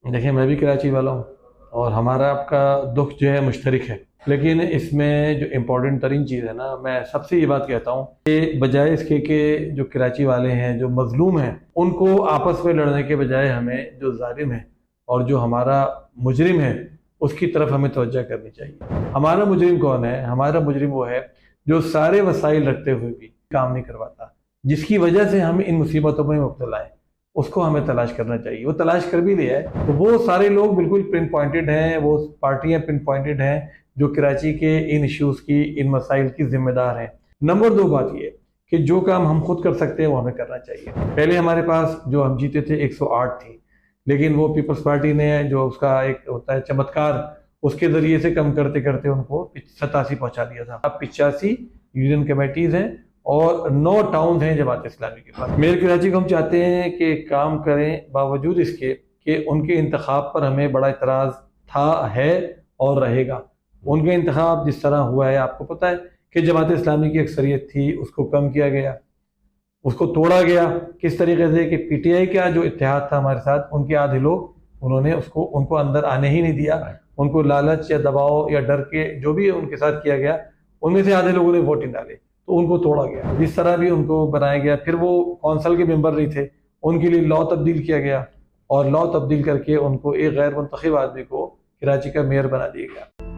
دیکھیں میں بھی کراچی والا ہوں اور ہمارا آپ کا دکھ جو ہے مشترک ہے، لیکن اس میں جو امپورٹنٹ ترین چیز ہے نا، میں سب سے یہ بات کہتا ہوں کہ بجائے اس کے کہ جو کراچی والے ہیں جو مظلوم ہیں ان کو آپس میں لڑنے کے بجائے ہمیں جو ظالم ہے اور جو ہمارا مجرم ہے اس کی طرف ہمیں توجہ کرنی چاہیے۔ ہمارا مجرم کون ہے؟ ہمارا مجرم وہ ہے جو سارے وسائل رکھتے ہوئے بھی کام نہیں کرواتا، جس کی وجہ سے ہم ان مصیبتوں میں مبتلا ہیں۔ اس کو ہمیں تلاش کرنا چاہیے، وہ تلاش کر بھی لیا ہے۔ تو وہ سارے لوگ بالکل پن پوائنٹڈ ہیں، وہ پارٹیاں پن پوائنٹڈ ہیں جو کراچی کے ان ایشوز کی، ان مسائل کی ذمہ دار ہیں۔ نمبر دو بات یہ کہ جو کام ہم خود کر سکتے ہیں وہ ہمیں کرنا چاہیے۔ پہلے ہمارے پاس جو ہم جیتے تھے 108 تھی، لیکن وہ پیپلز پارٹی نے جو اس کا ایک ہوتا ہے چمتکار، اس کے ذریعے سے کم کرتے کرتے ان کو 87 پہنچا دیا تھا۔ اب 85 یونین کمیٹیز ہیں اور 9 ٹاؤنز ہیں جماعت اسلامی کے پاس۔ میئر کراچی کو ہم چاہتے ہیں کہ کام کریں، باوجود اس کے کہ ان کے انتخاب پر ہمیں بڑا اعتراض تھا، ہے اور رہے گا۔ ان کا انتخاب جس طرح ہوا ہے آپ کو پتہ ہے کہ جماعت اسلامی کی اکثریت تھی، اس کو کم کیا گیا، اس کو توڑا گیا۔ کس طریقے سے کہ پی ٹی آئی کا جو اتحاد تھا ہمارے ساتھ، ان کے آدھے لوگ انہوں نے ان کو اندر آنے ہی نہیں دیا، ان کو لالچ یا دباؤ یا ڈر کے جو بھی ان کے ساتھ کیا گیا، ان میں سے آدھے لوگوں نے ووٹ نہیں ڈالے تو ان کو توڑا گیا۔ جس طرح بھی ان کو بنایا گیا، پھر وہ کونسل کے ممبر نہیں تھے، ان کے لیے لاء تبدیل کیا گیا اور لاء تبدیل کر کے ان کو ایک غیر منتخب آدمی کو کراچی کا میئر بنا دیا گیا۔